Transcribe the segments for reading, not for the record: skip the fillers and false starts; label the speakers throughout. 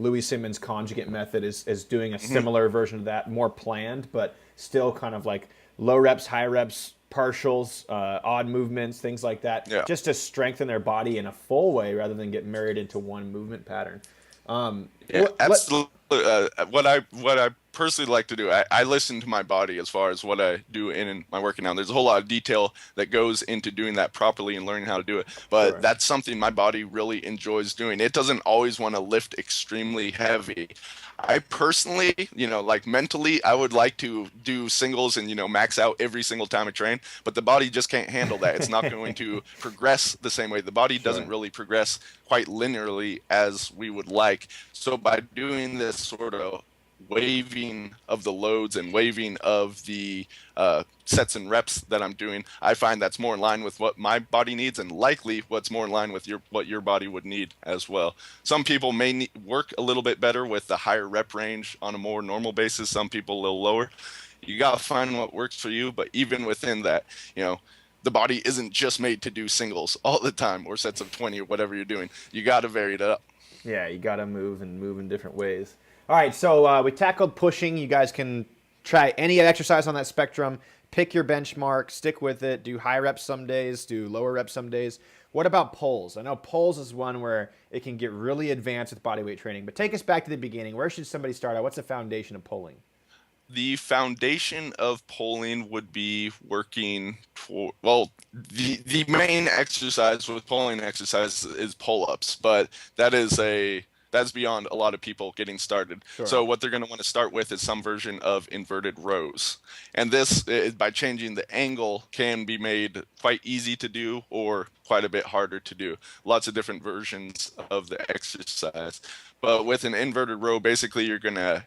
Speaker 1: Louis Simmons' conjugate method is doing a similar version of that, more planned, but still kind of like low reps, high reps, partials, odd movements, things like that,
Speaker 2: Yeah.
Speaker 1: just to strengthen their body in a full way rather than get married into one movement pattern.
Speaker 2: Yeah,
Speaker 1: What
Speaker 2: absolutely. What I personally like to do, I listen to my body as far as what I do in my working out. There's a whole lot of detail that goes into doing that properly and learning how to do it. But
Speaker 1: Sure.
Speaker 2: that's something my body really enjoys doing. It doesn't always want to lift extremely heavy. I personally, like mentally, I would like to do singles and, max out every single time I train, but the body just can't handle that. It's not going to progress the same way. The body doesn't
Speaker 1: Sure.
Speaker 2: really progress quite linearly as we would like. So by doing this sort of waving of the loads and waving of the sets and reps that I'm doing, I find that's more in line with what my body needs and likely what's more in line with what your body would need as well. Some people may work a little bit better with the higher rep range on a more normal basis. Some people a little lower. You got to find what works for you, but even within that, the body isn't just made to do singles all the time or sets of 20 or whatever you're doing. You got to vary it up.
Speaker 1: Yeah, you got to move and move in different ways. All right, so we tackled pushing. You guys can try any exercise on that spectrum. Pick your benchmark, stick with it. Do high reps some days, do lower reps some days. What about pulls? I know pulls is one where it can get really advanced with bodyweight training, but take us back to the beginning. Where should somebody start out? What's the foundation of pulling?
Speaker 2: The foundation of pulling would be working toward, well, the main exercise with pulling exercise is pull-ups, but that's beyond a lot of people getting started.
Speaker 1: Sure.
Speaker 2: So what they're going to want to start with is some version of inverted rows. And this is by changing the angle can be made quite easy to do or quite a bit harder to do. Lots of different versions of the exercise. But with an inverted row, basically you're going to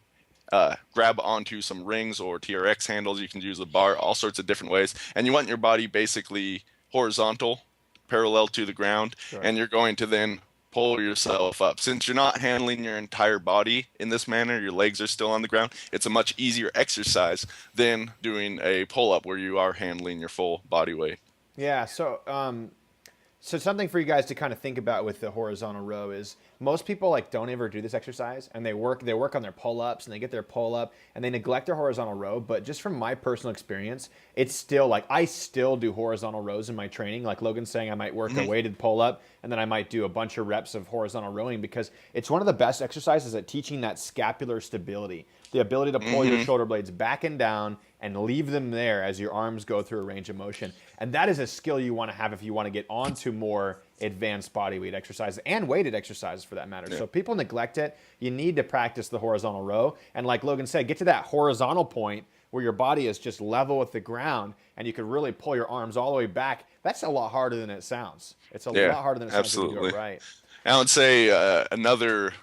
Speaker 2: grab onto some rings or TRX handles. You can use a bar, all sorts of different ways. And you want your body basically horizontal, parallel to the ground.
Speaker 1: Sure.
Speaker 2: And you're going to then pull yourself up. Since you're not handling your entire body in this manner, your legs are still on the ground, it's a much easier exercise than doing a pull-up where you are handling your full body weight.
Speaker 1: Yeah, so something for you guys to kind of think about with the horizontal row is most people like don't ever do this exercise and they work on their pull-ups and they get their pull-up and they neglect their horizontal row. But just from my personal experience, it's still like I still do horizontal rows in my training. Like Logan's saying, I might work a weighted pull-up and then I might do a bunch of reps of horizontal rowing because it's one of the best exercises at teaching that scapular stability, the ability to pull your shoulder blades back and down and leave them there as your arms go through a range of motion. And that is a skill you want to have if you want to get onto more advanced body weight exercises and weighted exercises for that matter. Yeah. So if people neglect it, you need to practice the horizontal row. And like Logan said, get to that horizontal point where your body is just level with the ground and you can really pull your arms all the way back. That's a lot harder than it sounds. It's a lot harder than it sounds if you do it right.
Speaker 2: I would say another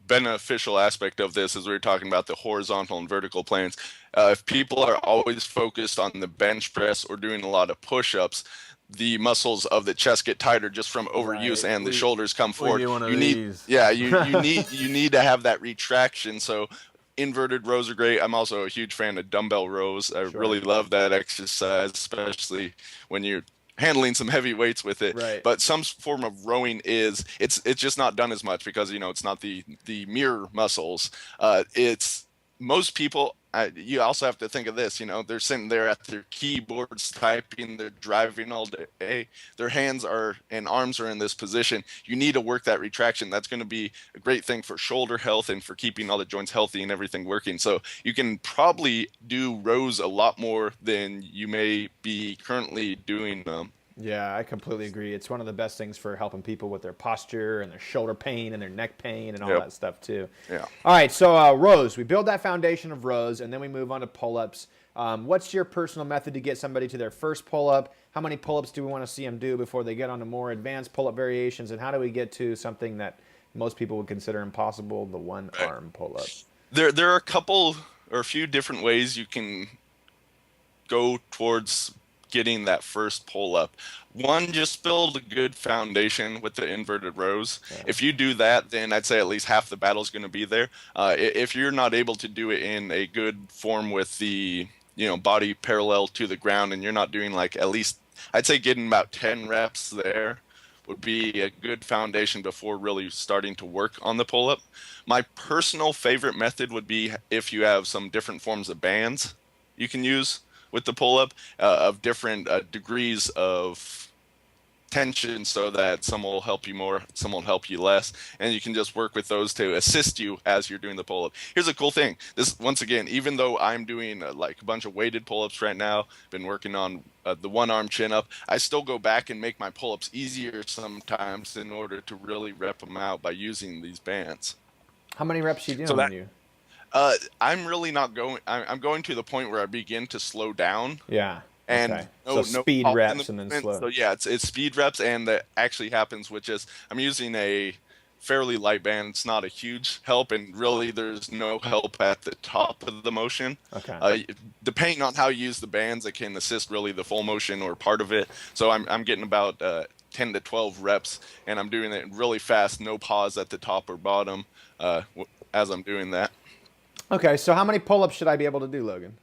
Speaker 2: beneficial aspect of this is we were talking about the horizontal and vertical planes. If people are always focused on the bench press or doing a lot of push-ups, the muscles of the chest get tighter just from overuse, and the shoulders come forward. You need, yeah, you need to have that retraction. So inverted rows are great. I'm also a huge fan of dumbbell rows. I really love that exercise, especially when you're handling some heavy weights with it.
Speaker 1: Right.
Speaker 2: But some form of rowing it's just not done as much because it's not the mirror muscles. It's most people. You also have to think of this. They're sitting there at their keyboards typing. They're driving all day. Their hands and arms are in this position. You need to work that retraction. That's going to be a great thing for shoulder health and for keeping all the joints healthy and everything working. So you can probably do rows a lot more than you may be currently doing them.
Speaker 1: Yeah, I completely agree. It's one of the best things for helping people with their posture and their shoulder pain and their neck pain and all that stuff too.
Speaker 2: Yeah.
Speaker 1: All right, so rows. We build that foundation of rows, and then we move on to pull-ups. What's your personal method to get somebody to their first pull-up? How many pull-ups do we want to see them do before they get on to more advanced pull-up variations? And how do we get to something that most people would consider impossible, the one-arm pull-up?
Speaker 2: There are a few different ways you can go towards getting that first pull up. One, just build a good foundation with the inverted rows. Yeah. If you do that, then I'd say at least half the battle is going to be there. If you're not able to do it in a good form with the body parallel to the ground, and you're not doing like at least I'd say getting about 10 reps there would be a good foundation before really starting to work on the pull-up. My personal favorite method would be if you have some different forms of bands you can use with the pull-up of different degrees of tension, so that some will help you more, some will help you less, and you can just work with those to assist you as you're doing the pull-up. Here's a cool thing. This, once again, even though I'm doing like a bunch of weighted pull-ups right now, been working on the one arm chin up, I still go back and make my pull-ups easier sometimes in order to really rep them out by using these bands.
Speaker 1: How many reps you
Speaker 2: So
Speaker 1: doing when
Speaker 2: that
Speaker 1: you?
Speaker 2: I'm really not going. I'm going to the point where I begin to slow down,
Speaker 1: Yeah.
Speaker 2: and
Speaker 1: Okay. So
Speaker 2: no
Speaker 1: speed
Speaker 2: pause in the
Speaker 1: reps and then
Speaker 2: movement.
Speaker 1: slow.
Speaker 2: So yeah, it's speed reps, and that actually happens with just I'm using a fairly light band. It's not a huge help, and really there's no help at the top of the motion.
Speaker 1: Okay.
Speaker 2: Uh, Depending on how you use the bands, it can assist really the full motion or part of it. So I'm getting about 10 to 12 reps, and I'm doing it really fast, no pause at the top or bottom as I'm doing that.
Speaker 1: Okay. So how many pull-ups should I be able to do, Logan?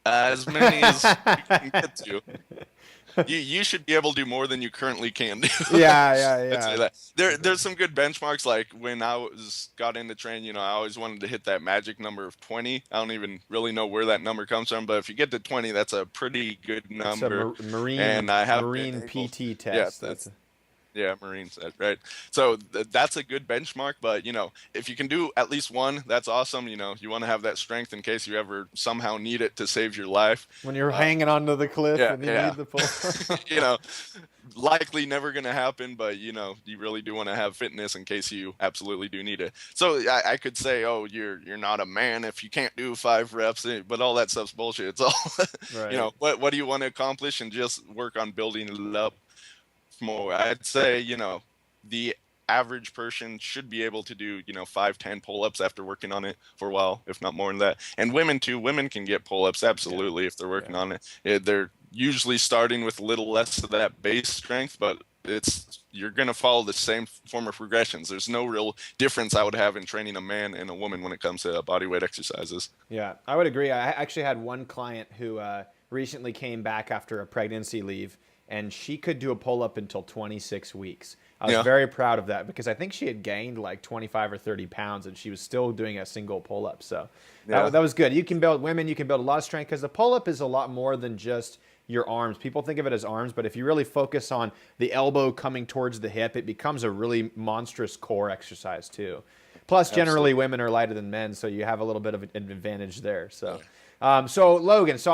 Speaker 2: As many as you can get to. You should be able to do more than you currently can do.
Speaker 1: Yeah, yeah,
Speaker 2: I'd say
Speaker 1: yeah.
Speaker 2: that. There's some good benchmarks. Like when I got into training, I always wanted to hit that magic number of 20. I don't even really know where that number comes from, but if you get to 20, that's a pretty good
Speaker 1: It's a
Speaker 2: number.
Speaker 1: marine
Speaker 2: And I have been
Speaker 1: marine
Speaker 2: able,
Speaker 1: PT
Speaker 2: yeah,
Speaker 1: test. That's
Speaker 2: yeah, Marine said, right? So that's a good benchmark, but if you can do at least one, that's awesome. You want to have that strength in case you ever somehow need it to save your life.
Speaker 1: when you're
Speaker 2: Uh,
Speaker 1: hanging onto the cliff
Speaker 2: yeah,
Speaker 1: and you
Speaker 2: yeah.
Speaker 1: need the pull.
Speaker 2: you know, Likely never going to happen, but you really do want to have fitness in case you absolutely do need it. So I could say, oh, you're not a man if you can't do 5 reps, but all that stuff's bullshit. It's all,
Speaker 1: Right.
Speaker 2: what do you want to accomplish, and just work on building it up more. I'd say, the average person should be able to do, 5, 10 pull-ups after working on it for a while, if not more than that. And women too. Women can get pull-ups
Speaker 1: Yeah.
Speaker 2: absolutely if they're working
Speaker 1: Yeah.
Speaker 2: on it. They're usually starting with a little less of that base strength, but you're going to follow the same form of progressions. There's no real difference I would have in training a man and a woman when it comes to body weight exercises.
Speaker 1: Yeah, I would agree. I actually had one client who recently came back after a pregnancy leave, and she could do a pull up until 26 weeks. I was
Speaker 2: Yeah.
Speaker 1: very proud of that because I think she had gained like 25 or 30 pounds, and she was still doing a single pull up. So
Speaker 2: Yeah.
Speaker 1: that was good. You can build women, you can build a lot of strength because the pull up is a lot more than just your arms. People think of it as arms, but if you really focus on the elbow coming towards the hip, it becomes a really monstrous core exercise too. Plus, generally,
Speaker 2: Absolutely.
Speaker 1: women are lighter than men, so you have a little bit of an advantage there.
Speaker 2: Yeah.
Speaker 1: So Logan, so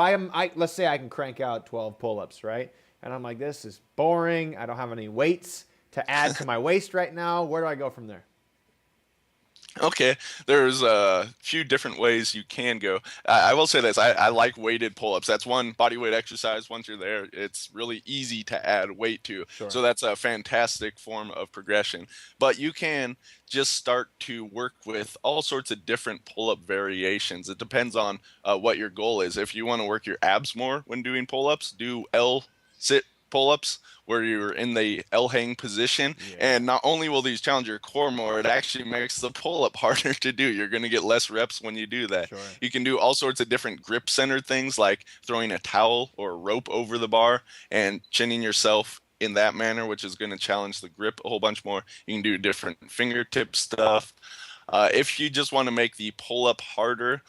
Speaker 1: let's say I can crank out 12 pull-ups, right? And I'm like, this is boring. I don't have any weights to add to my waist right now. Where do I go from there?
Speaker 2: Okay, there's a few different ways you can go. I will say this: I like weighted pull-ups. That's one body weight exercise. Once you're there, it's really easy to add weight to.
Speaker 1: Sure.
Speaker 2: So that's a fantastic form of progression. But you can just start to work with all sorts of different pull-up variations. It depends on what your goal is. If you want to work your abs more when doing pull-ups, do L sit pull-ups where you're in the L hang position.
Speaker 1: Yeah.
Speaker 2: And not only will these challenge your core more, it actually makes the pull-up harder to do. You're going to get less reps when you do that.
Speaker 1: Sure.
Speaker 2: You can do all sorts of different grip center things, like throwing a towel or a rope over the bar and chinning yourself in that manner, which is going to challenge the grip a whole bunch more. You can do different fingertip stuff. If you just want to make the pull-up harder,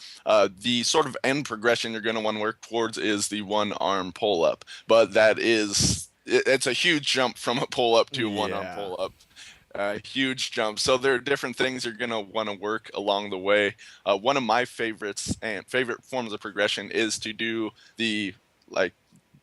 Speaker 2: the sort of end progression you're going to want to work towards is the one-arm pull-up. But it's a huge jump from a pull-up to a one-arm
Speaker 1: Yeah.
Speaker 2: pull-up. Huge jump. So there are different things you're going to want to work along the way. One of my favorites and favorite forms of progression is to do the like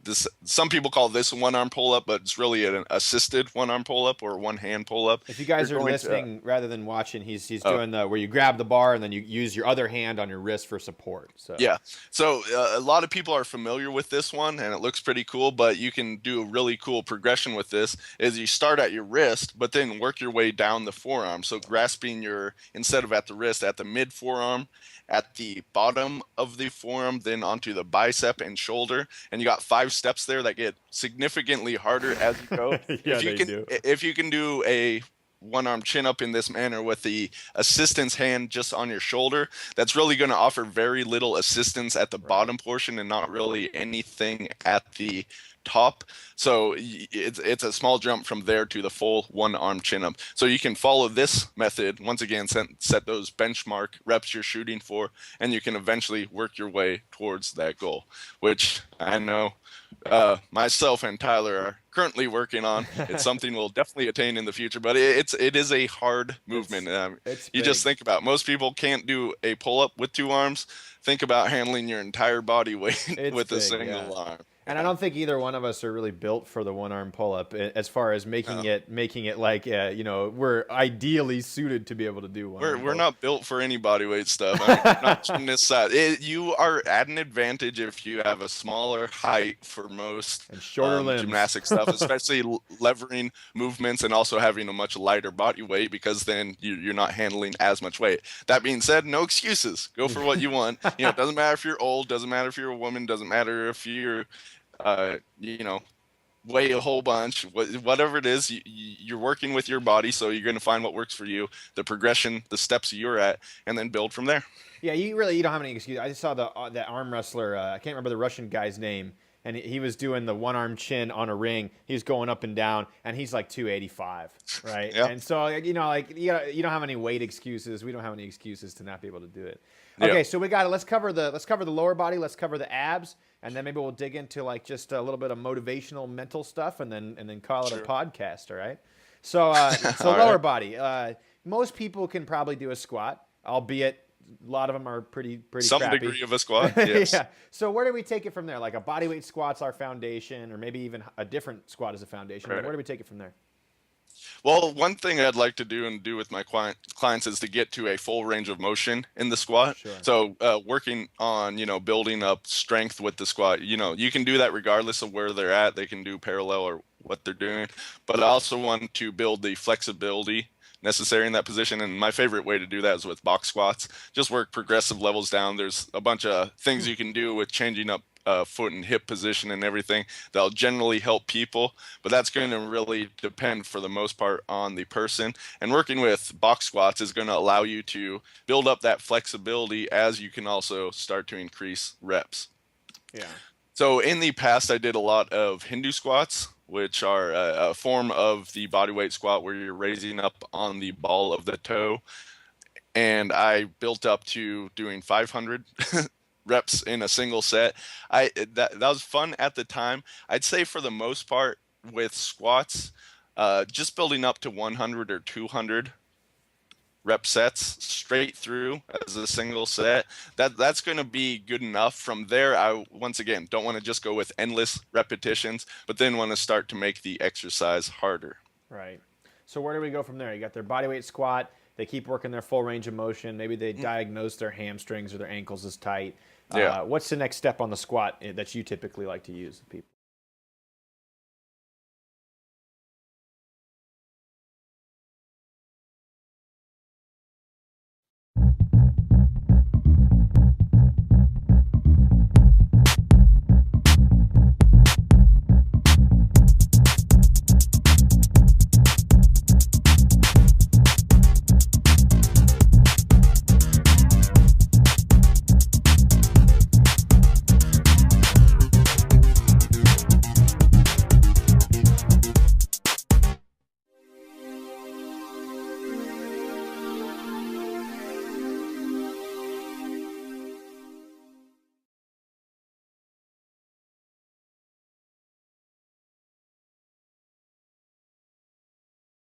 Speaker 2: this. Some people call this a one-arm pull-up, but it's really an assisted one-arm pull-up or one-hand pull-up.
Speaker 1: If you
Speaker 2: You're
Speaker 1: guys are
Speaker 2: going to,
Speaker 1: listening rather than watching, he's
Speaker 2: oh,
Speaker 1: doing the where you grab the bar and then you use your other hand on your wrist for support. So
Speaker 2: yeah. So a lot of people are familiar with this one, and it looks pretty cool. But you can do a really cool progression with this. Is you start at your wrist, but then work your way down the forearm. So grasping instead of at the wrist, at the mid forearm, at the bottom of the forearm, then onto the bicep and shoulder. And you got 5 steps there that get significantly harder as you go.
Speaker 1: yeah, they do.
Speaker 2: If you can do a one arm chin up in this manner with the assistance hand just on your shoulder, that's really going to offer very little assistance at the
Speaker 1: Right.
Speaker 2: bottom portion and not really anything at the top. So it's a small jump from there to the full one arm chin up. So you can follow this method once again, set those benchmark reps you're shooting for, and you can eventually work your way towards that goal, which I know myself and Tyler are currently working on. It's something we'll definitely attain in the future, but it is a hard movement.
Speaker 1: It's
Speaker 2: You
Speaker 1: big.
Speaker 2: just think about, most people can't do a pull up with two arms. Think about handling your entire body weight
Speaker 1: It's
Speaker 2: with a
Speaker 1: big, yeah.
Speaker 2: single arm.
Speaker 1: And I don't think either one of us are really built for the one arm pull up as far as making
Speaker 2: No.
Speaker 1: it like we're ideally suited to be able to do one arm
Speaker 2: We're
Speaker 1: pull.
Speaker 2: not built for any body weight stuff. I mean, we're not on this side. You are at an advantage if you have a smaller height for most
Speaker 1: And shorter limbs.
Speaker 2: gymnastic stuff, especially levering movements and also having a much lighter body weight, because then you're not handling as much weight. That being said, no excuses. Go for what you want. It doesn't matter if you're old, doesn't matter if you're a woman, doesn't matter if you're, you know, weigh a whole bunch, whatever it is, you're working with your body, so you're going to find what works for you, the progression, the steps you're at, and then build from there.
Speaker 1: Yeah, you don't have any excuse. I just saw that arm wrestler. I can't remember the Russian guy's name, and he was doing the one arm chin on a ring. He was going up and down, and he's like 285, right?
Speaker 2: Yeah.
Speaker 1: And so you don't have any weight excuses. We don't have any excuses to not be able to do it. Okay,
Speaker 2: Yeah.
Speaker 1: so we got it. Let's cover the lower body. Let's cover the abs, and then maybe we'll dig into like just a little bit of motivational mental stuff, and then call it a
Speaker 2: Sure.
Speaker 1: podcast. All right. So so
Speaker 2: All
Speaker 1: lower
Speaker 2: right.
Speaker 1: body. Most people can probably do a squat, albeit a lot of them are pretty
Speaker 2: Some
Speaker 1: crappy.
Speaker 2: degree of a squat, yes.
Speaker 1: Yeah. So where do we take it from there? Like a bodyweight squat's our foundation, or maybe even a different squat as a foundation.
Speaker 2: Right.
Speaker 1: Where do we take it from there?
Speaker 2: Well, one thing I'd like to do with my clients is to get to a full range of motion in the squat.
Speaker 1: Sure.
Speaker 2: So working on, building up strength with the squat, you can do that regardless of where they're at. They can do parallel or what they're doing, but I also want to build the flexibility necessary in that position. And my favorite way to do that is with box squats. Just work progressive levels down. There's a bunch of things you can do with changing up foot and hip position and everything that'll generally help people, but that's going to really depend for the most part on the person. And working with box squats is going to allow you to build up that flexibility as you can also start to increase reps.
Speaker 1: Yeah.
Speaker 2: So in the past, I did a lot of Hindu squats, which are a form of the bodyweight squat where you're raising up on the ball of the toe. And I built up to doing 500 reps in a single set. That was fun at the time. I'd say for the most part with squats, just building up to 100 or 200 rep sets straight through as a single set, that's going to be good enough. From there, I once again don't want to just go with endless repetitions, but then want to start to make the exercise harder.
Speaker 1: Right. So where do we go from there? You got their bodyweight squat. They keep working their full range of motion. Maybe they diagnose their hamstrings or their ankles as tight.
Speaker 2: Yeah.
Speaker 1: What's the next step on the squat that you typically like to use with people?